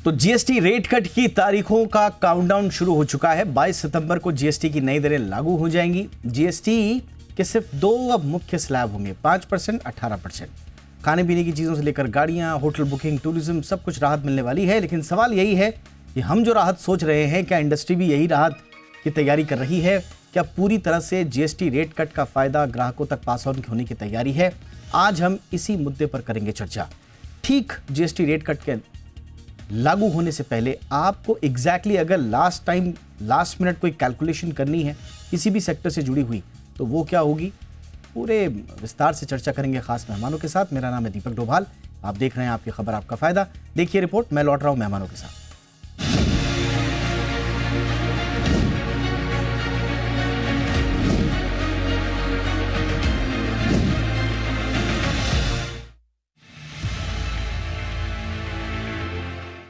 तो GST rate cut की तारीखों का काउंटडाउन शुरू हो चुका है। 22 सितंबर को जीएसटी की नई दरें लागू हो जाएंगी। जीएसटी के सिर्फ दो अब मुख्य स्लैब होंगे, 5%, 18%। खाने पीने की चीज़ों से लेकर गाड़ियां, होटल बुकिंग, टूरिज्म, सब कुछ राहत मिलने वाली है। लेकिन सवाल यही है कि हम जो राहत सोच रहे हैं, क्या इंडस्ट्री भी यही राहत की तैयारी कर रही है? क्या पूरी तरह से जीएसटी रेट कट का फायदा ग्राहकों तक पास ऑन होने की तैयारी है? आज हम इसी मुद्दे पर करेंगे चर्चा। ठीक जीएसटी रेट कट के लागू होने से पहले आपको एग्जैक्टली अगर लास्ट मिनट कोई कैलकुलेशन करनी है किसी भी सेक्टर से जुड़ी हुई, तो वो क्या होगी? पूरे विस्तार से चर्चा करेंगे खास मेहमानों के साथ। मेरा नाम है दीपक डोभाल, आप देख रहे हैं आपकी खबर आपका फायदा। देखिए रिपोर्ट, मैं लौट रहा हूं मेहमानों के साथ।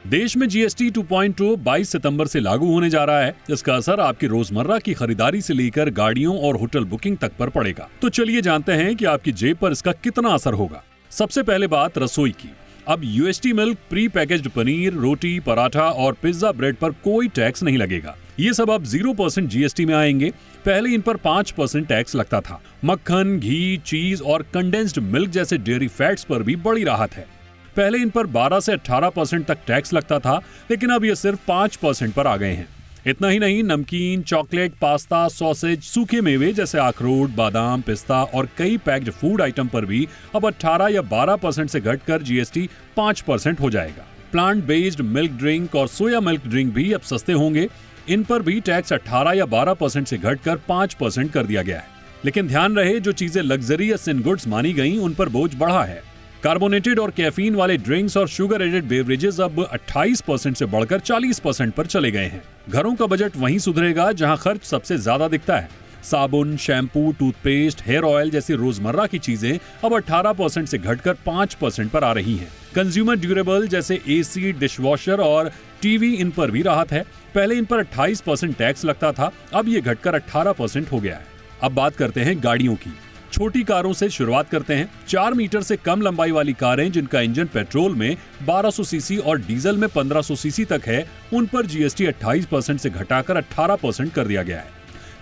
देश में जीएसटी 2.0 22 सितंबर से लागू होने जा रहा है। इसका असर आपकी रोजमर्रा की खरीदारी से लेकर गाड़ियों और होटल बुकिंग तक पर पड़ेगा। तो चलिए जानते हैं कि आपकी जेब पर इसका कितना असर होगा। सबसे पहले बात रसोई की। अब UHT milk, pre packaged paneer, रोटी, पराठा और पिज्जा ब्रेड पर कोई टैक्स नहीं लगेगा। ये सब अब 0% जीएसटी में आएंगे। पहले इन पर 5% टैक्स लगता था। मक्खन, घी, चीज और कंडेंस्ड मिल्क जैसे डेयरी फैट्स पर भी बड़ी राहत है। पहले इन पर 12 से 18% तक टैक्स लगता था, लेकिन अब ये सिर्फ 5% पर आ गए हैं। इतना ही नहीं, नमकीन, चॉकलेट, पास्ता, सॉसेज, सूखे मेवे जैसे अखरोट, बादाम, पिस्ता और कई पैक्ड फूड आइटम पर भी अब 18 या 12% से घटकर जीएसटी 5% हो जाएगा। प्लांट बेस्ड मिल्क ड्रिंक और सोया मिल्क ड्रिंक भी अब सस्ते होंगे। इन पर भी टैक्स 18 या 12% से घटकर 5% कर दिया गया है। लेकिन ध्यान रहे, जो चीजें लग्जरियस इन गुड्स मानी गई, उन पर बोझ बढ़ा है। कार्बोनेटेड और कैफीन वाले ड्रिंक्स और शुगर एडेड बेवरेजेस अब 28% से बढ़कर 40% पर चले गए हैं। घरों का बजट वहीं सुधरेगा जहां खर्च सबसे ज्यादा दिखता है। साबुन, शैम्पू, टूथपेस्ट, हेयर ऑयल जैसी रोजमर्रा की चीजें अब 18% से घटकर 5% पर आ रही हैं। कंज्यूमर ड्यूरेबल जैसे एसी, डिशवॉशर और टीवी, इन पर भी राहत है। पहले इन पर 28% टैक्स लगता था, अब ये घटकर 18% हो गया है। अब बात करते हैं गाड़ियों की। छोटी कारों से शुरुआत करते हैं। 4 मीटर से कम लंबाई वाली कारें जिनका इंजन पेट्रोल में 1200 सीसी और डीजल में 1500 सीसी तक है, उन पर जीएसटी 28% से घटाकर 18% कर दिया गया है।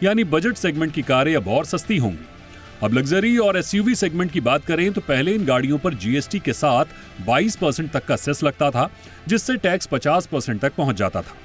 यानी बजट सेगमेंट की कारें अब और सस्ती होंगी। अब लग्जरी और एसयूवी सेगमेंट की बात करें तो पहले इन गाड़ियों पर जीएसटी के साथ 22% तक का सेस लगता था, जिससे टैक्स 50% तक पहुंच जाता था।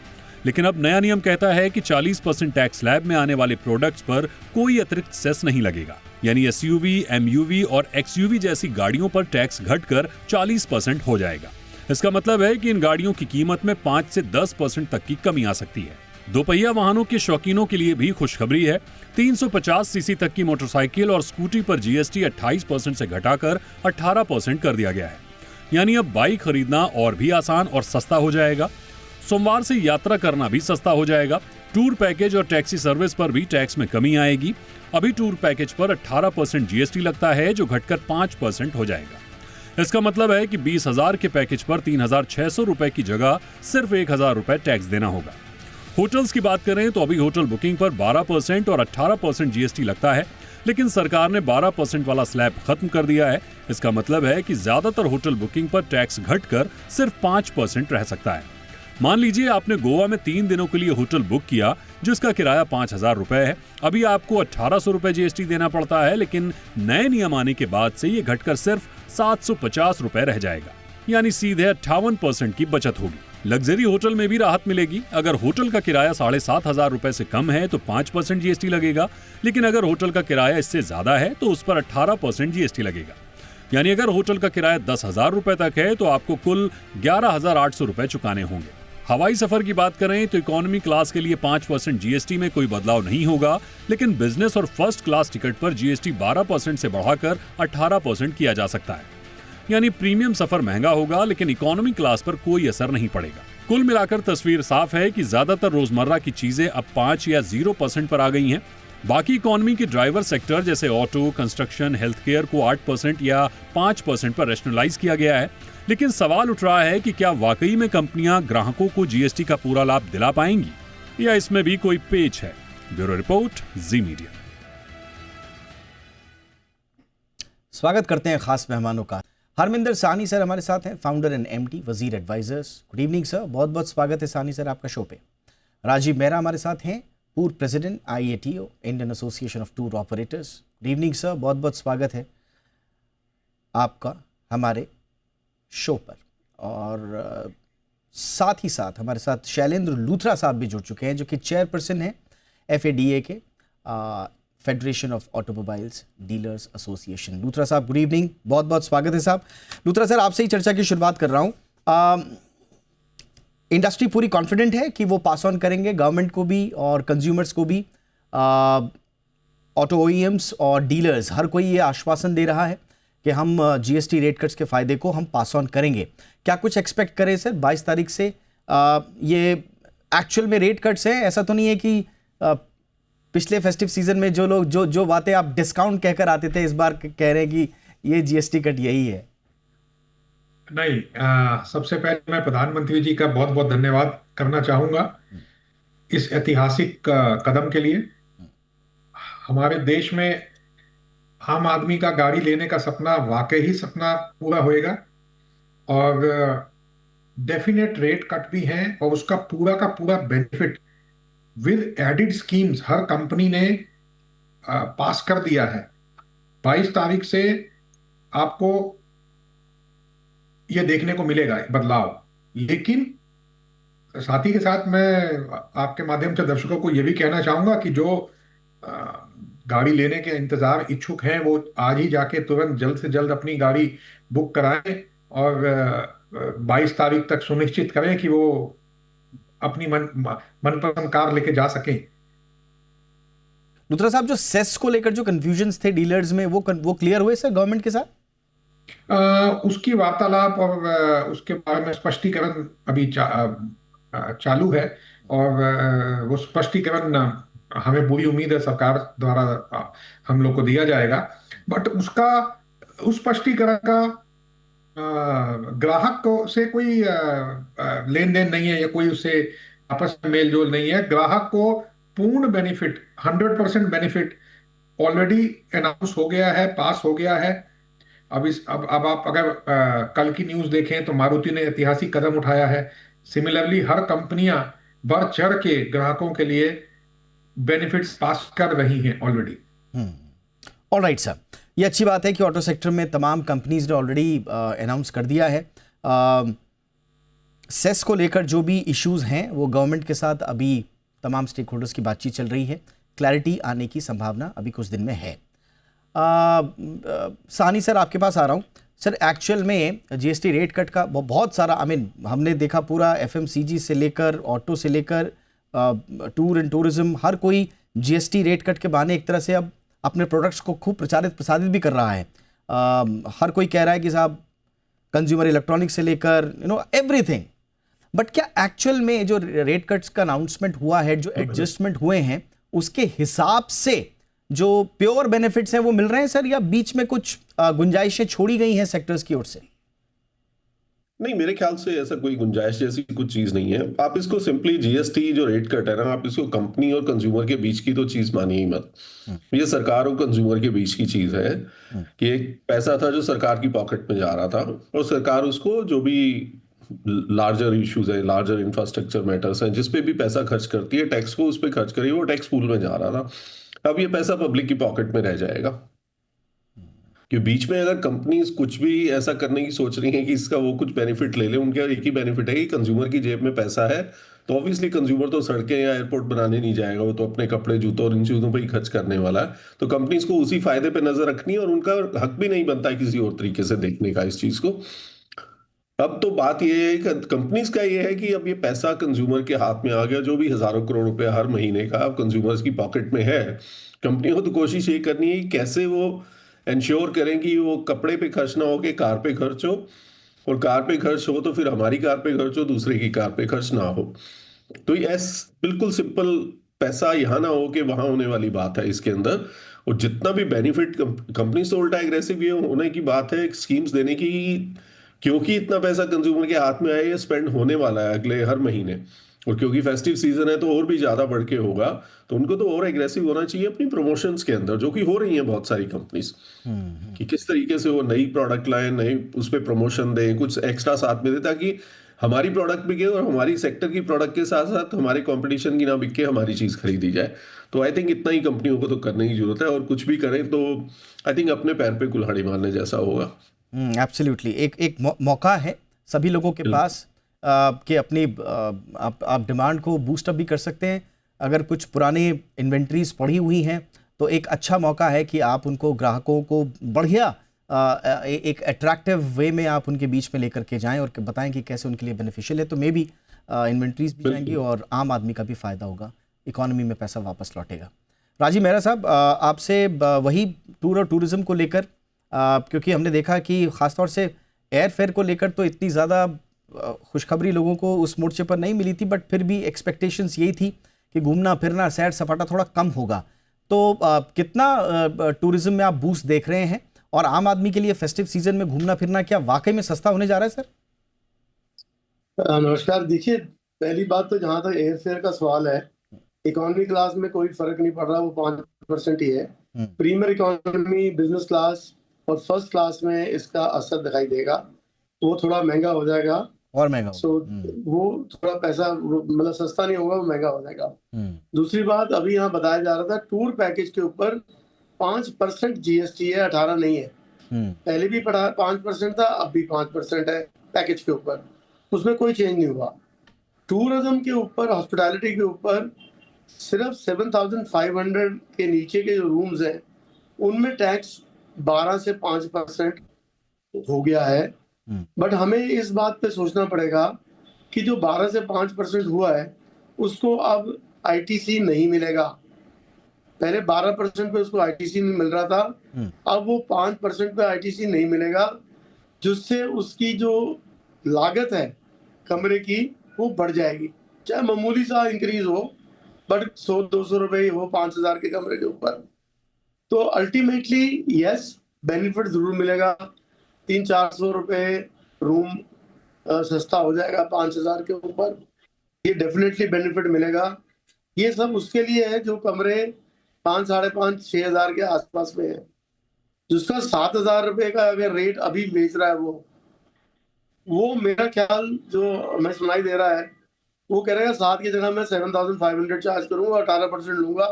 लेकिन अब नया नियम कहता है कि 40% टैक्स स्लैब में आने वाले प्रोडक्ट्स पर कोई अतिरिक्त सेस नहीं लगेगा। यानी एसयूवी, एमयूवी और एक्सयूवी जैसी गाड़ियों पर टैक्स घटकर 40% हो जाएगा। इसका मतलब है कि इन गाड़ियों की कीमत में 5 से 10% तक की कमी आ सकती है। दोपहिया वाहनों के शौकीनों के लिए भी खुशखबरी है। 350 सीसी तक की मोटरसाइकिल और स्कूटी पर जीएसटी 28% से घटाकर 18% कर दिया गया है। यानी अब बाइक खरीदना और भी आसान और सस्ता हो जाएगा। सोमवार से यात्रा करना भी सस्ता हो जाएगा। टूर पैकेज और टैक्सी सर्विस पर भी टैक्स में कमी आएगी। अभी टूर पैकेज पर 18% जीएसटी लगता है, जो घटकर 5% हो जाएगा। इसका मतलब है कि 20,000 के पैकेज पर 3,600 रुपए की जगह सिर्फ 1,000 रुपए टैक्स देना होगा। होटल्स की बात करें तो अभी होटल बुकिंग पर 12% और 18% जीएसटी लगता है, लेकिन सरकार ने 12% वाला स्लैब खत्म कर दिया है। इसका मतलब है कि ज्यादातर होटल बुकिंग पर टैक्स घटकर सिर्फ 5% रह सकता है। मान लीजिए आपने गोवा में 3 दिनों के लिए होटल बुक किया, जिसका किराया 5,000 रुपए है। अभी आपको 1,800 रुपए जीएसटी देना पड़ता है, लेकिन नए नियम आने के बाद से ये घटकर सिर्फ 750 रुपए रह जाएगा। यानी सीधे 58% की बचत होगी। लग्जरी होटल में भी राहत मिलेगी। अगर होटल का किराया 7,500 रुपए से कम है तो 5% जीएसटी लगेगा, लेकिन अगर होटल का किराया इससे ज्यादा है तो उस पर 18% जीएसटी लगेगा। यानी अगर होटल का किराया 10,000 रुपए तक है तो आपको कुल 11,800 रुपए चुकाने होंगे। हवाई सफर की बात करें तो इकोनॉमी क्लास के लिए 5% जीएसटी में कोई बदलाव नहीं होगा, लेकिन बिजनेस और फर्स्ट क्लास टिकट पर जीएसटी 12% से बढ़ाकर 18% किया जा सकता है। यानी प्रीमियम सफर महंगा होगा, लेकिन इकोनॉमी क्लास पर कोई असर नहीं पड़ेगा। कुल मिलाकर तस्वीर साफ है कि ज्यादातर रोजमर्रा की चीजें अब 5 या 0% पर आ गई हैं। बाकी इकोनॉमी के ड्राइवर सेक्टर जैसे ऑटो, कंस्ट्रक्शन, हेल्थ केयर को 8% या 5% पर रैशनलाइज किया गया है। लेकिन सवाल उठ रहा है कि क्या वाकई में कंपनियां ग्राहकों को जीएसटी का पूरा लाभ दिला पाएंगी या इसमें भी कोई पेच है? ब्यूरो रिपोर्ट, जी मीडिया। स्वागत करते हैं खास मेहमानों का। हरमिंदर साहनी सर हमारे साथ हैं, फाउंडर एंड एमडी वजीर एडवाइजर्स। गुड इवनिंग सर, बहुत बहुत स्वागत है साहनी सर आपका शो पे। राजीव मेहरा हमारे साथ हैं, पूर्व president IATO, Indian association of tour operators. Good evening sir, बहुत बहुत स्वागत है आपका हमारे शो पर। और साथ ही साथ हमारे साथ शैलेंद्र लूथरा साहब भी जुड़ चुके हैं, जो कि चेयरपर्सन हैं FADA के, federation of automobiles dealers association. Luthra साहब गुड इवनिंग, बहुत बहुत स्वागत है साहब। लूथरा सर, आपसे ही चर्चा की शुरुआत कर रहा हूँ। इंडस्ट्री पूरी कॉन्फिडेंट है कि वो पास ऑन करेंगे गवर्नमेंट को भी और कंज्यूमर्स को भी। ऑटो OEMs और डीलर्स हर कोई ये आश्वासन दे रहा है कि हम GST रेट कट्स के फ़ायदे को हम पास ऑन करेंगे। क्या कुछ एक्सपेक्ट करें सर 22 तारीख से? ये एक्चुअल में रेट कट्स हैं, ऐसा तो नहीं है कि पिछले फेस्टिव सीजन में जो लोग जो बातें आप डिस्काउंट कहकर आते थे, इस बार कह रहे हैं कि ये GST कट यही है? नहीं, सबसे पहले मैं प्रधानमंत्री जी का बहुत बहुत धन्यवाद करना चाहूंगा इस ऐतिहासिक कदम के लिए। हमारे देश में आम आदमी का गाड़ी लेने का सपना वाकई ही सपना पूरा होएगा और डेफिनेट रेट कट भी हैं और उसका पूरा का पूरा benefit with added schemes her company ने पास कर दिया है। 22 तारीख से आपको ये देखने को मिलेगा बदलाव। लेकिन साथ ही के साथ मैं आपके माध्यम से दर्शकों को ये भी कहना चाहूंगा कि जो गाड़ी लेने के इंतजार इच्छुक हैं वो आज ही जाके तुरंत जल्द से जल्द अपनी गाड़ी बुक कराएं और 22 तारीख तक सुनिश्चित करें कि वो अपनी मनपसंद कार लेके जा सकें। लूथरा साहब, जो सेस को लेकर जो कंफ्यूजन्स थे डीलर्स में, वो क्लियर हुए सर गवर्नमेंट के साथ? उसकी वार्तालाप और उसके बारे में स्पष्टीकरण अभी चालू है और वो स्पष्टीकरण हमें पूरी उम्मीद है सरकार द्वारा हम लोग को दिया जाएगा। बट उस स्पष्टीकरण का ग्राहक को से कोई लेन देन नहीं है या कोई उससे आपस में मेल जोल नहीं है। ग्राहक को पूर्ण बेनिफिट 100% बेनिफिट ऑलरेडी अनाउंस हो गया है, पास हो गया है। अब आप अगर कल की न्यूज देखें तो मारुति ने ऐतिहासिक कदम उठाया है। सिमिलरली हर कंपनियां बढ़ चढ़ के ग्राहकों के लिए बेनिफिट्स पास कर रही हैं ऑलरेडी। ऑलराइट सर, ये अच्छी बात है कि ऑटो सेक्टर में तमाम कंपनीज ने ऑलरेडी अनाउंस कर दिया है। सेस को लेकर जो भी इश्यूज हैं वो गवर्नमेंट के साथ अभी तमाम स्टेक होल्डर्स की बातचीत चल रही है। क्लैरिटी आने की संभावना अभी कुछ दिन में है। साहनी सर, आपके पास आ रहा हूँ। सर, एक्चुअल में GST रेट कट का बहुत सारा हमने देखा, पूरा FMCG से लेकर ऑटो से लेकर टूर एंड टूरिज्म, हर कोई GST रेट कट के बहाने एक तरह से अब अपने प्रोडक्ट्स को खूब प्रसारित भी कर रहा है। हर कोई कह रहा है कि साहब कंज्यूमर इलेक्ट्रॉनिक्स से लेकर एवरीथिंग। बट क्या एक्चुअल में जो रेट कट्स का अनाउंसमेंट हुआ है, जो एडजस्टमेंट हुए हैं, उसके हिसाब से जो प्योर बेनिफिट्स हैं वो मिल रहे हैं सर, या बीच में कुछ गुंजाइशें छोड़ी गई हैं सेक्टर्स की ओर से? नहीं, मेरे ख्याल से ऐसा कोई गुंजाइश जैसी कुछ चीज नहीं है। आप इसको सिंपली GST जो रेट कट है ना, आप इसको कंपनी और कंज्यूमर के बीच की तो चीज मानिए ही मत। ये सरकार और कंज्यूमर के बीच की चीज है कि एक पैसा था जो सरकार की पॉकेट में जा रहा था और सरकार उसको जो भी लार्जर इश्यूज है, लार्जर इंफ्रास्ट्रक्चर मैटर्स हैं, जिस पे भी पैसा खर्च करती है, टैक्स को उस पर खर्च करिए, वो टैक्स पूल में जा रहा था। अब ये पैसा पब्लिक की पॉकेट में रह जाएगा। कि बीच में अगर कंपनीज कुछ भी ऐसा करने की सोच रही हैं कि इसका वो कुछ बेनिफिट ले ले, उनका एक ही बेनिफिट है कि कंज्यूमर की जेब में पैसा है, तो ऑब्वियसली कंज्यूमर तो सड़कें या एयरपोर्ट बनाने नहीं जाएगा, वो तो अपने कपड़े, जूतों और इन चीजों पर ही खर्च करने वाला है। तो कंपनीज को उसी फायदे पे नजर रखनी है और उनका हक भी नहीं बनता किसी और तरीके से देखने का इस चीज को। अब तो बात ये है कि कंपनीज का ये है कि अब ये पैसा कंज्यूमर के हाथ में आ गया, जो भी हजारों करोड़ रुपए हर महीने का अब कंज्यूमर्स की पॉकेट में है। कंपनियों को तो कोशिश ये करनी है कि कैसे वो इंश्योर करें कि वो कपड़े पे खर्च ना हो के कार पे खर्च हो, और कार पे खर्च हो तो फिर हमारी कार पे खर्च हो, दूसरे की कार पे खर्च ना हो। तो ये बिल्कुल सिंपल, पैसा यहाँ ना हो के वहां होने वाली बात है इसके अंदर। और जितना भी बेनिफिट कंपनी से उल्टा एग्रेसिव ये होने की बात है स्कीम्स देने की, क्योंकि इतना पैसा कंज्यूमर के हाथ में आए, ये स्पेंड होने वाला है अगले हर महीने। और क्योंकि फेस्टिव सीजन है तो और भी ज्यादा बढ़ के होगा, तो उनको तो और एग्रेसिव होना चाहिए अपनी प्रमोशंस के अंदर, जो कि हो रही हैं बहुत सारी कंपनीज, कि किस तरीके से वो नई प्रोडक्ट लाएं, नई उस पर प्रमोशन दें, कुछ एक्स्ट्रा साथ में दें, ताकि हमारी प्रोडक्ट बिके और हमारी सेक्टर की प्रोडक्ट के साथ साथ हमारे कंपटीशन की ना बिक के हमारी चीज खरीदी जाए। तो आई थिंक इतना ही कंपनियों को तो करने की जरूरत है, और कुछ भी करें तो आई थिंक अपने पैर पे कुल्हाड़ी मारने जैसा होगा। एब्सोल्युटली एक मौका है सभी लोगों के पास कि अपनी आप डिमांड को बूस्ट अप भी कर सकते हैं। अगर कुछ पुराने इन्वेंट्रीज पड़ी हुई हैं तो एक अच्छा मौका है कि आप उनको, ग्राहकों को बढ़िया एक अट्रैक्टिव वे में आप उनके बीच में लेकर के जाएं और बताएं कि कैसे उनके लिए बेनिफिशियल है। तो मे बी इन्वेंट्रीज भी जाएंगी और आम आदमी का भी फ़ायदा होगा, इकोनॉमी में पैसा वापस लौटेगा। राजीव मेहरा साहब, आपसे वही टूर और टूरिज़्म को लेकर, क्योंकि हमने देखा कि ख़ासतौर से एयर फेयर को लेकर तो इतनी ज़्यादा खुशखबरी लोगों को उस मोर्चे पर नहीं मिली थी, बट फिर भी एक्सपेक्टेशंस यही थी कि घूमना फिरना, सैर सपाटा थोड़ा कम होगा। तो कितना टूरिज्म में आप बूस्ट देख रहे हैं, और आम आदमी के लिए फेस्टिव सीजन में घूमना फिरना क्या वाकई में सस्ता होने जा रहा है सर? नमस्कार। देखिए, पहली बात तो जहाँ तक एयर फेयर का सवाल है, इकोनॉमी क्लास में कोई फर्क नहीं पड़ रहा, वो 5% ही है। प्रीमियर इकोनॉमी, बिजनेस क्लास और फर्स्ट क्लास में इसका असर दिखाई देगा, वो थोड़ा महंगा हो जाएगा और महंगा वो थोड़ा पैसा मतलब सस्ता नहीं होगा, वो महंगा हो जाएगा। दूसरी बात, अभी यहाँ बताया जा रहा था टूर पैकेज के ऊपर 5% जीएसटी है, 18 नहीं है। पहले भी 5% था, अब भी 5% है पैकेज के ऊपर, उसमें कोई चेंज नहीं हुआ। टूरिज्म के ऊपर, हॉस्पिटैलिटी के ऊपर सिर्फ 7,500 के नीचे के जो रूम्स हैं उनमें टैक्स 12 से 5% हो गया है। बट हमें इस बात पे सोचना पड़ेगा कि जो 12 से 5% हुआ है उसको अब आईटीसी नहीं मिलेगा। पहले 12% पे उसको आईटीसी नहीं मिल रहा था, अब वो 5% पे आईटीसी नहीं मिलेगा, जिससे उसकी जो लागत है कमरे की वो बढ़ जाएगी। चाहे मामूली सा इंक्रीज हो, बट 100-200 रुपए हो 5,000 के कमरे के ऊपर, तो अल्टीमेटली यस बेनिफिट जरूर मिलेगा। 300-400 रुपए रूम सस्ता हो जाएगा 5,000 के ऊपर, ये डेफिनेटली बेनिफिट मिलेगा। ये सब उसके लिए है जो कमरे 5, 5,500, 6,000 के आसपास में है। जिसका 7,000 रुपए का अगर रेट अभी बेच रहा है वो मेरा ख्याल जो हमें सुनाई दे रहा है, वो कह रहा है 7 की जगह मैं 7,500 चार्ज करूंगा, 18% लूंगा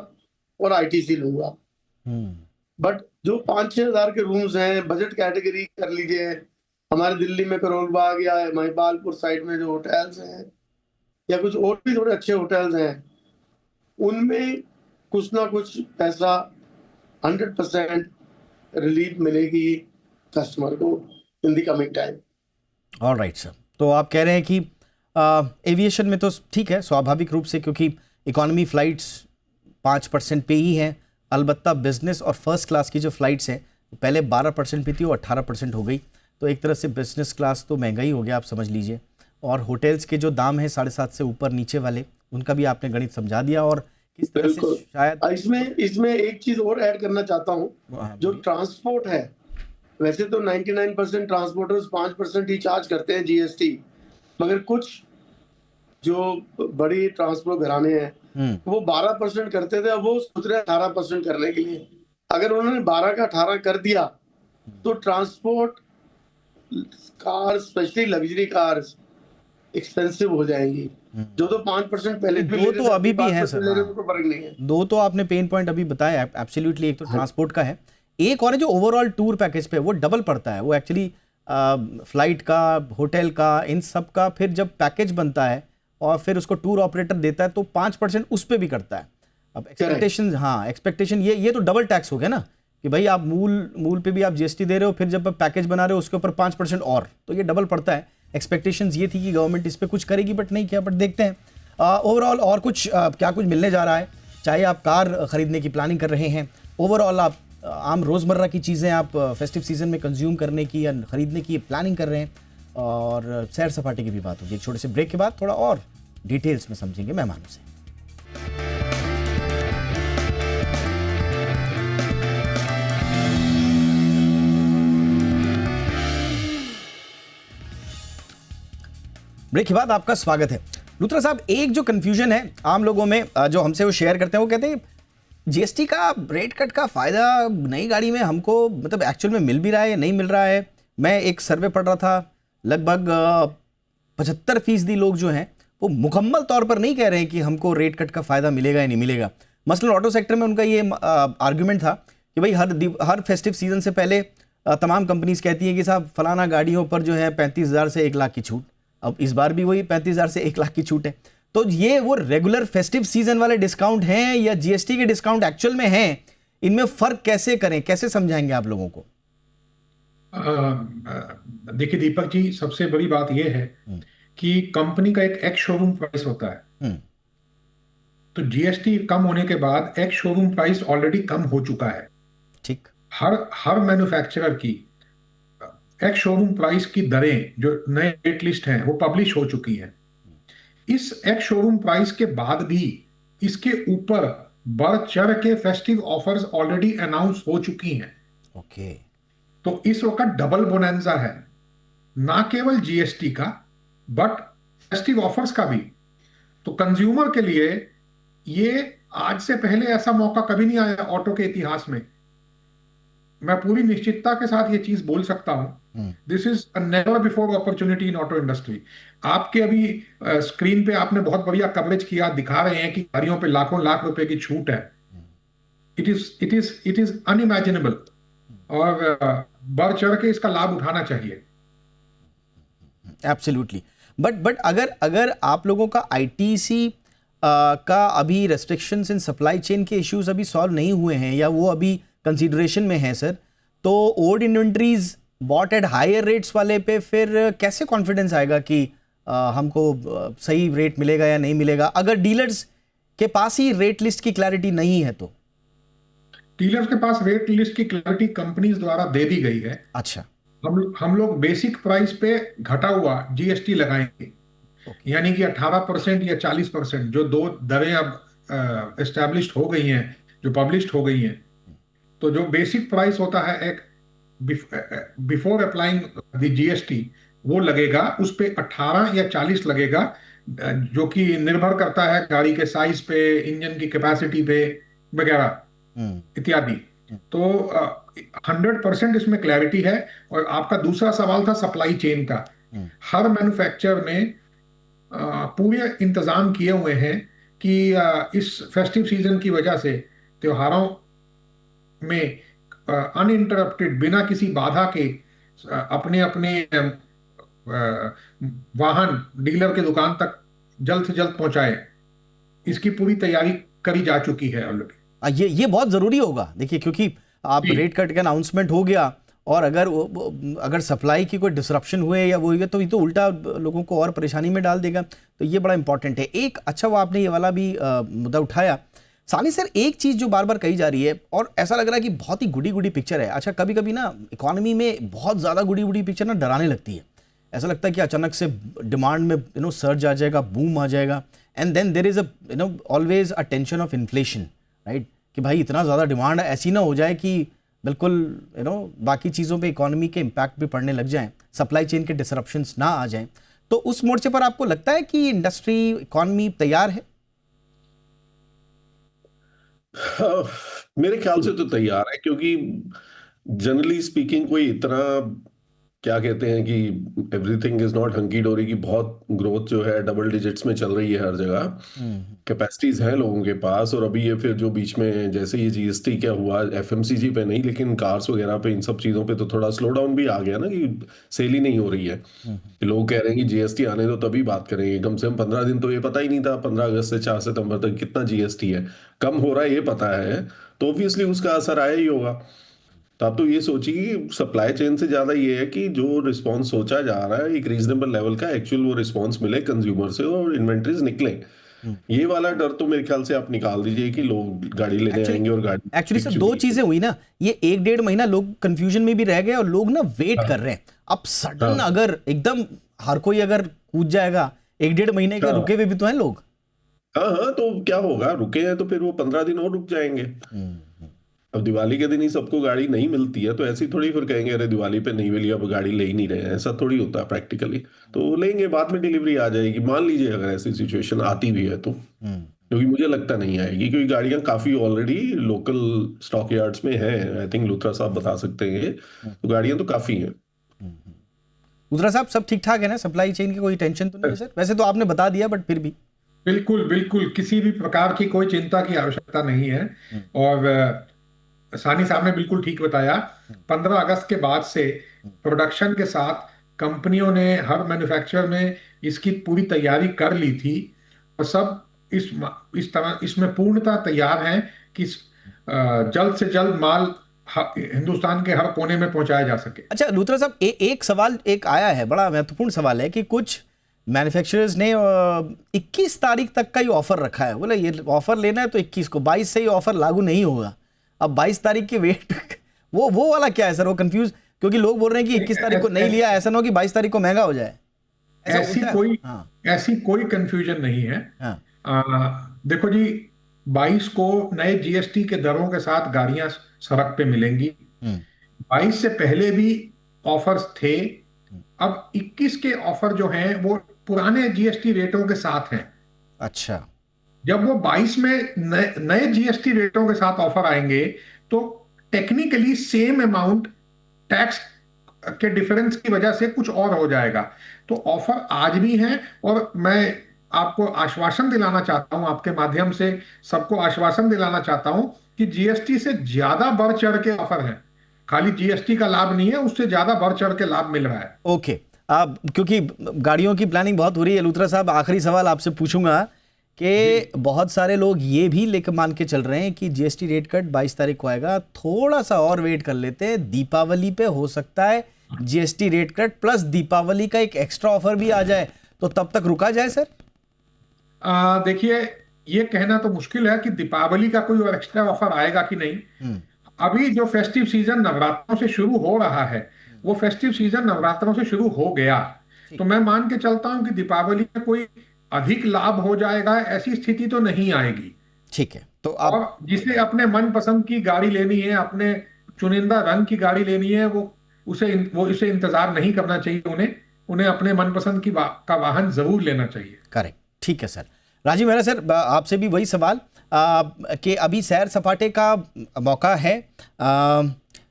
और आईटीसी लूंगा। बट जो 5-6 हज़ार के रूम्स हैं, बजट कैटेगरी कर लीजिए, हमारे दिल्ली में करोल बाग या महिपालपुर साइड में जो होटल्स हैं या कुछ और भी थोड़े अच्छे होटल्स हैं, उनमें कुछ ना कुछ पैसा 100% रिलीफ मिलेगी कस्टमर को in the coming time. Alright sir, तो आप कह रहे हैं कि एविएशन में तो ठीक है स्वाभाविक रूप से, क्योंकि इकोनॉमी फ़्लाइट्स 5% पे ही हैं, अलबत्ता बिजनेस और फर्स्ट क्लास की जो फ़्लाइट्स हैं पहले 12% पे थी, वो 18% हो गई। तो एक तरह से बिजनेस क्लास तो महंगा ही हो गया, आप समझ लीजिए। और होटल्स के जो दाम हैं 7.5 से ऊपर नीचे वाले, उनका भी आपने गणित समझा दिया। और किस तरह से शायद इसमें एक चीज़ और ऐड करना चाहता हूँ, जो ट्रांसपोर्ट है, वैसे तो 99% ट्रांसपोर्टर्स 5% ही चार्ज करते हैं जीएसटी, मगर कुछ जो बड़ी ट्रांसपोर्ट घराने हैं वो 12% करते थे, अब वो सोच रहे हैं 18% करने के लिए। अगर उन्होंने 12 का 18 कर दिया तो transport car, specially luxury cars, expensive हो जाएंगी। जो तो 5% पहले दो तो अभी भी है सर, तो फर्क नहीं है। दो तो आपने पेन पॉइंट अभी बताया एब्सोल्युटली। एक तो ट्रांसपोर्ट का है, एक और है जो ओवरऑल टूर पैकेज पे वो डबल पड़ता है। वो एक्चुअली फ्लाइट का, होटल का, इन सब का फिर जब पैकेज बनता है और फिर उसको टूर ऑपरेटर देता है तो 5% उस पर भी करता है। अब एक्सपेक्टेशन, हाँ एक्सपेक्टेशन ये तो डबल टैक्स हो गया ना, कि भाई आप मूल पे भी आप जीएसटी दे रहे हो, फिर जब आप पैकेज बना रहे हो उसके ऊपर 5% और, तो ये डबल पड़ता है। एक्सपेक्टेशंस ये थी कि गवर्नमेंट इस पर कुछ करेगी, बट नहीं किया। बट देखते हैं ओवरऑल और कुछ क्या कुछ मिलने जा रहा है। चाहे आप कार खरीदने की प्लानिंग कर रहे हैं, ओवरऑल आप आम रोज़मर्रा की चीज़ें आप फेस्टिव सीजन में कंज्यूम करने की या खरीदने की प्लानिंग कर रहे हैं, और सैर सपाटे की भी बात होगी। एक छोटे से ब्रेक के बाद थोड़ा और डिटेल्स में समझेंगे मेहमानों से। ब्रेक के बाद आपका स्वागत है। लूथरा साहब, एक जो कंफ्यूजन है आम लोगों में जो हमसे वो शेयर करते हैं, वो कहते हैं जीएसटी का रेट कट का फायदा नई गाड़ी में हमको मतलब एक्चुअल में मिल भी रहा है या नहीं मिल रहा है। मैं एक सर्वे पढ़ रहा था, लगभग 75% लोग जो हैं वो मुकम्मल तौर पर नहीं कह रहे हैं कि हमको रेट कट का फायदा मिलेगा या नहीं मिलेगा। मसलन ऑटो सेक्टर में उनका ये आर्गुमेंट था कि भाई हर फेस्टिव सीजन से पहले तमाम कंपनीज कहती हैं कि साहब फलाना गाड़ियों पर जो है 35,000 से 1 लाख की छूट। अब इस बार भी वही 35,000 से 1 लाख की छूट है। तो ये वो रेगुलर फेस्टिव सीजन वाले डिस्काउंट हैं या जीएसटी के डिस्काउंट एक्चुअल में हैं? इनमें फर्क कैसे करें, कैसे समझाएंगे आप लोगों को? देखिए दीपक जी, सबसे बड़ी बात यह है कि कंपनी का एक एक्स शोरूम प्राइस होता है। तो जीएसटी कम होने के बाद एक्स शोरूम प्राइस ऑलरेडी कम हो चुका है। ठीक। हर मैन्युफैक्चरर की एक्स शोरूम प्राइस की दरें जो नए रेट लिस्ट हैं वो पब्लिश हो चुकी हैं। इस एक्स शोरूम प्राइस के बाद भी इसके ऊपर बढ़ चढ़ के फेस्टिव ऑफर्स ऑलरेडी अनाउंस हो चुकी हैं। ओके। तो इस वक्त डबल बोनेंजा है, ना केवल जीएसटी का बट फेस्टिव ऑफर्स का भी। तो कंज्यूमर के लिए ये आज से पहले ऐसा मौका कभी नहीं आया ऑटो के इतिहास में। मैं पूरी निश्चितता के साथ ये चीज बोल सकता हूं, this is a never before opportunity in auto industry. आपके अभी स्क्रीन पे आपने बहुत बढ़िया कवरेज किया, दिखा रहे हैं कि गाड़ियों पे लाखों लाख रुपए की छूट है। इट इज अनइमेजिनेबल और बढ़ चढ़ के इसका लाभ उठाना चाहिए। एब्सोल्युटली। बट अगर आप लोगों का आईटीसी का अभी रेस्ट्रिक्शंस इन सप्लाई चेन के इश्यूज अभी सॉल्व नहीं हुए हैं या वो अभी कंसीडरेशन में है सर, तो old inventories bought at higher rates वाले पे फिर कैसे कॉन्फिडेंस आएगा कि हमको सही रेट मिलेगा या नहीं मिलेगा, अगर डीलर्स के पास ही रेट लिस्ट की क्लैरिटी नहीं है तो? डीलर्स के पास रेट लिस्ट की क्लैरिटी कंपनीज द्वारा दे दी गई है। अच्छा। हम लोग बेसिक प्राइस पे घटा हुआ जीएसटी लगाएंगे, यानी कि 18% या 40%, जो दो दरें अब एस्टैब्लिश्ड हो गई हैं, जो पब्लिश्ड हो गई हैं। तो जो बेसिक प्राइस होता है एक बिफोर अप्लाइंग द जीएसटी, वो लगेगा, उस पे 18 या 40 लगेगा, जो कि निर्भर करता है गाड़ी के साइज पे, इंजन की कैपेसिटी पे वगैरह इत्यादि। तो 100% इसमें क्लैरिटी है। और आपका दूसरा सवाल था सप्लाई चेन का। हर मैन्युफैक्चरर ने पूरे इंतजाम किए हुए हैं कि इस फेस्टिव सीजन की वजह से त्योहारों में अनइंटरप्टेड, बिना किसी बाधा के अपने अपने वाहन डीलर के दुकान तक जल्द से जल्द पहुंचाए। इसकी पूरी तैयारी करी जा चुकी है ऑलरेडी। ये बहुत जरूरी होगा, देखिए, क्योंकि आप रेट कट का अनाउंसमेंट हो गया और अगर सप्लाई की कोई डिसरप्शन हुए या वो हुआ तो ये तो उल्टा लोगों को और परेशानी में डाल देगा। तो ये बड़ा इंपॉर्टेंट है। एक अच्छा वो आपने ये वाला भी मुद्दा उठाया सानी सर, एक चीज जो बार बार कही जा रही है और ऐसा लग रहा है कि बहुत ही गुडी पिक्चर है। अच्छा, कभी कभी ना इकोनॉमी में बहुत ज्यादा गुडी पिक्चर ना डराने लगती है। ऐसा लगता है कि अचानक से डिमांड में सर्ज आ जाएगा, बूम आ जाएगा, and then there is a always a tension of inflation, right? कि भाई इतना ज़्यादा डिमांड ऐसी ना हो जाए कि बिल्कुल बाकी चीज़ों पे इकोनॉमी के इम्पैक्ट भी पड़ने लग जाएं, सप्लाई चेन के डिसरप्शंस ना आ जाएं। तो उस मोर्चे पर आपको लगता है कि इंडस्ट्री, इकोनॉमी तैयार है? मेरे ख्याल से तो तैयार है, क्योंकि जनरली स्पीकिंग कोई इतना, क्या कहते हैं कि एवरीथिंग इज नॉट हंकी डोरी की बहुत ग्रोथ जो है डबल डिजिट्स में चल रही है हर जगह। कैपेसिटीज हैं लोगों के पास। और अभी ये फिर जो बीच में जैसे ये जीएसटी क्या हुआ, एफएमसीजी पे नहीं लेकिन कार्स वगैरह पे, इन सब चीजों पे तो थोड़ा स्लो डाउन भी आ गया ना, कि सेल ही नहीं हो रही है। कि लोग कह रहे हैं कि जीएसटी आने दो तभी बात करेंगे। कम से कम 15 दिन तो ये पता ही नहीं था 15 अगस्त से 4 सितंबर तक कितना जीएसटी है, कम हो रहा है ये पता है, तो ऑब्वियसली उसका असर आया ही होगा। तो आप तो ये सोचिए कि सप्लाई चेन से ज्यादा ये है कि जो रिस्पांस सोचा जा रहा है एक रीजनेबल लेवल का, एक्चुअल वो रिस्पांस मिले कंज्यूमर से और इन्वेंटरीज निकले। ये वाला डर तो मेरे ख्याल से आप निकाल दीजिए कि लोग गाड़ी लेने आएंगे और गाड़ी। एक्चुअली सर, दो चीजें हुई ना, ये 1-1.5 महीना लोग कंफ्यूजन में भी रह गए और लोग ना वेट कर रहे हैं। अब सडन अगर एकदम हर कोई अगर कूद जाएगा, 1-1.5 महीने के रुके हुए भी तो हैं लोग। हाँ, तो क्या होगा, रुके हैं तो फिर वो 15 दिन और रुक जाएंगे। अब दिवाली के दिन ही सबको गाड़ी नहीं मिलती है, तो ऐसी थोड़ी फिर कहेंगे अरे दिवाली पे नहीं मिली अब गाड़ी ले ही नहीं रहे हैं, ऐसा थोड़ी होता है प्रैक्टिकली। तो लेंगे, बाद में डिलीवरी आ जाएगी, मान लीजिए अगर ऐसी सिचुएशन आती भी है तो, क्योंकि मुझे लगता नहीं आएगी, क्योंकि गाड़ियां काफी ऑलरेडी लोकल स्टॉक यार्ड्स में है। आई थिंक लूथरा साहब बता सकते हैं, तो गाड़ियां तो काफी हैं। लूथरा साहब सब ठीक ठाक है ना, सप्लाई चेन की कोई टेंशन तो नहीं है सर? वैसे तो आपने बता दिया बट फिर भी। बिल्कुल बिल्कुल, किसी भी प्रकार की कोई चिंता की आवश्यकता नहीं है। और सानी साहब ने बिल्कुल ठीक बताया। 15 अगस्त के बाद से प्रोडक्शन के साथ कंपनियों ने, हर मैन्युफैक्चरर ने इसकी पूरी तैयारी कर ली थी, और सब इस तरह इसमें पूर्णतः तैयार हैं कि जल्द से जल्द माल हिंदुस्तान के हर कोने में पहुंचाया जा सके। अच्छा लूथरा साहब, एक सवाल एक आया है, बड़ा महत्वपूर्ण सवाल है कि कुछ मैन्युफैक्चरर्स ने 21 तारीख तक का ही ऑफर रखा है। बोले ये ऑफर लेना है तो 21 को, 22 से ही ऑफर लागू नहीं होगा। अब 22 तारीख की वेट वो वाला क्या है सर? वो कंफ्यूज, क्योंकि लोग बोल रहे हैं कि 21 तारीख को नहीं लिया, ऐसा ना हो कि 22 तारीख को महंगा हो जाए। ऐसी कोई कंफ्यूजन नहीं है। देखो जी, 22 को नए जीएसटी के दरों के साथ गाड़ियां सड़क पे मिलेंगी। 22 से पहले भी ऑफर्स थे। अब 21 के ऑफर जो हैं वो पुराने जीएसटी रेटों के साथ हैं। अच्छा, जब वो 22 में नए जीएसटी रेटों के साथ ऑफर आएंगे तो टेक्निकली सेम अमाउंट टैक्स के डिफरेंस की वजह से कुछ और हो जाएगा। तो ऑफर आज भी हैं, और मैं आपको आश्वासन दिलाना चाहता हूं, आपके माध्यम से सबको आश्वासन दिलाना चाहता हूं कि जीएसटी से ज्यादा बढ़ चढ़ के ऑफर है। खाली जीएसटी का लाभ नहीं है, उससे ज्यादा बढ़ चढ़ के लाभ मिल रहा है। ओके। अब क्योंकि गाड़ियों की प्लानिंग बहुत हो रही है, लूथरा साहब आखिरी सवाल आपसे पूछूंगा कि बहुत सारे लोग ये भी लेकर मान के चल रहे हैं कि जीएसटी रेट कट 22 तारीख को आएगा, थोड़ा सा और वेट कर लेते हैं, दीपावली पे हो सकता है GST rate cut plus Deepawali का एक एक्स्ट्रा ऑफर भी आ जाए, तो तब तक रुका जाए सर? देखिए, ये कहना तो मुश्किल है कि दीपावली का कोई और एक्स्ट्रा ऑफर आएगा कि नहीं। अभी जो फेस्टिव सीजन नवरात्रों से शुरू हो रहा है, वो फेस्टिव सीजन नवरात्रों से शुरू हो गया, तो मैं मान के चलता हूं कि दीपावली में कोई अधिक लाभ हो जाएगा, ऐसी स्थिति तो नहीं आएगी। ठीक है, तो और जिसे अपने मनपसंद की गाड़ी लेनी है, अपने चुनिंदा रंग की गाड़ी लेनी है, वो इसे इंतजार नहीं करना चाहिए। उन्हें अपने मनपसंद का वाहन जरूर लेना चाहिए। करेक्ट, ठीक है सर। राजीव मेहरा सर, आपसे भी वही सवाल कि अभी सैर सपाटे का मौका है,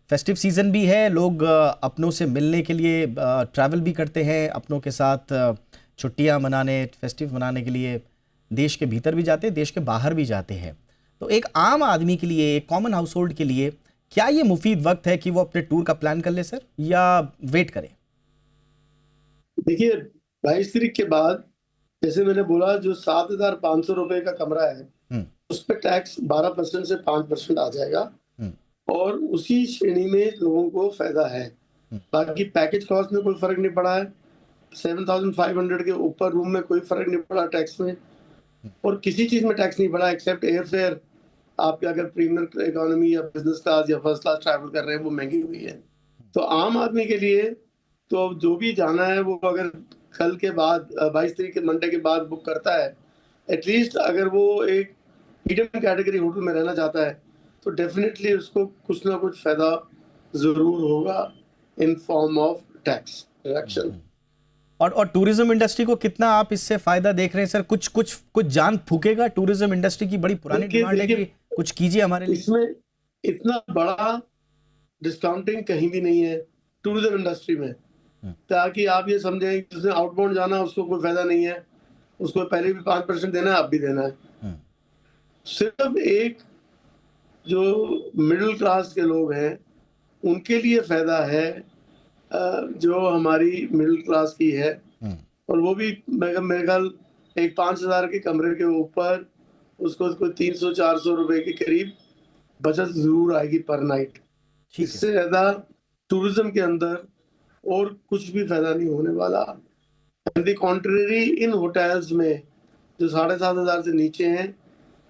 फेस्टिव सीजन भी है, लोग अपनों से मिलने के लिए ट्रैवल भी करते हैं, अपनों के साथ छुट्टियां मनाने, फेस्टिव मनाने के लिए देश के भीतर भी जाते हैं, देश के बाहर भी जाते हैं। तो एक आम आदमी के लिए, एक कॉमन हाउस होल्ड के लिए क्या ये मुफीद वक्त है कि वो अपने टूर का प्लान कर ले सर, या वेट करें? देखिए, 22 तारीख के बाद, जैसे मैंने बोला, जो 7,500 रुपए का कमरा है उस पर टैक्स 12% से 5% आ जाएगा, और उसी श्रेणी में लोगों को फायदा है। बाकी पैकेज कॉस्ट में कोई फर्क नहीं पड़ा है, 7,500 के ऊपर रूम में कोई फर्क नहीं पड़ा टैक्स में, और किसी चीज में टैक्स नहीं पड़ा एक्सेप्ट एयर फेयर। आपके अगर प्रीमियम इकोनॉमी या बिजनेस क्लास या फर्स्ट क्लास ट्रैवल कर रहे हैं वो महंगी हुई है। तो आम आदमी के लिए तो जो भी जाना है वो अगर कल के बाद 22 तारीख के मंडे के बाद बुक करता है, एटलीस्ट अगर वो एक मीडियम कैटेगरी होटल में रहना चाहता है तो डेफिनेटली उसको कुछ ना कुछ फायदा जरूर होगा in form of tax reduction. और टूरिज्म इंडस्ट्री को कितना आप इससे फायदा देख रहे हैं सर? कुछ जान फूकेगा टूरिज्म इंडस्ट्री की? बड़ी पुरानी डिमांड है कि कुछ कीजिए हमारे लिए। इसमें इतना बड़ा डिस्काउंटिंग कहीं भी नहीं है टूरिज्म इंडस्ट्री में, ताकि आप ये समझें कि जिसने आउटबाउंड जाना उसको कोई फायदा नहीं है, उसको पहले भी 5% देना है, अब भी देना है। सिर्फ एक जो मिडिल क्लास के लोग हैं उनके लिए फायदा है, जो हमारी मिडिल क्लास की है, और वो भी मेरे ख्याल एक 5,000 के कमरे के ऊपर उसको 300-400 रुपए के करीब बचत जरूर आएगी पर नाइट। इससे ज्यादा टूरिज्म के अंदर और कुछ भी फायदा नहीं होने वाला। On the contrary, in hotels में जो 7,500 से नीचे हैं,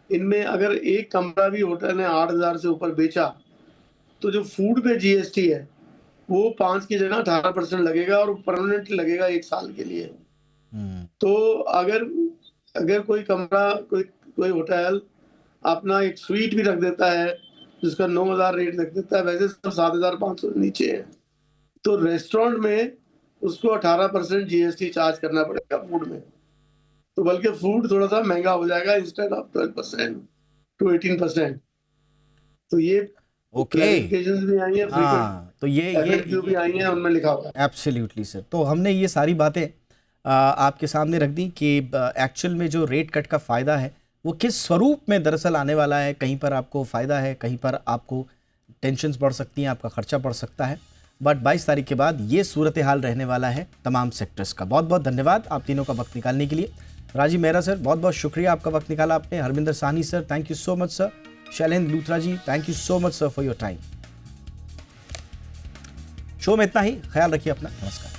इनमें अगर एक कमरा भी होटल ने 8,000 से ऊपर बेचा तो जो फूड पे जीएसटी है वो 5 की जगह 18% लगेगा, और परमानेंट लगेगा 1 साल के लिए। तो अगर कोई कमरा, कोई होटल अपना एक स्वीट भी रख देता है जिसका 9,000 रेट लग सकता है, वैसे सब 7,500 नीचे है। तो रेस्टोरेंट में उसको 18% जीएसटी चार्ज करना पड़ेगा फूड में, तो बल्कि फूड थोड़ा सा महंगा हो जाएगा इंस्टेड ऑफ 12% to 18%। तो ये ओके, क्लैरिफिकेशंस भी आई हैं, हाँ, तो ये भी आई हैं, उनमें लिखा हुआ है। Absolutely sir. तो हमने ये सारी बातें आपके सामने रख दी कि एक्चुअल में जो रेट कट का फ़ायदा है वो किस स्वरूप में दरअसल आने वाला है। कहीं पर आपको फ़ायदा है, कहीं पर आपको टेंशन्स बढ़ सकती हैं, आपका खर्चा बढ़ सकता है। बट 22 तारीख के बाद ये सूरत हाल रहने वाला है तमाम सेक्टर्स का। बहुत बहुत धन्यवाद आप तीनों का वक्त निकालने के लिए। राजीव मेहरा सर, बहुत बहुत शुक्रिया, आपका वक्त निकाला आपने। Harminder Sahni sir, thank you so much sir. Shailendra Luthra ji, thank you so much sir for your time. Show में इतना ही, ख्याल रखिए अपना, नमस्कार।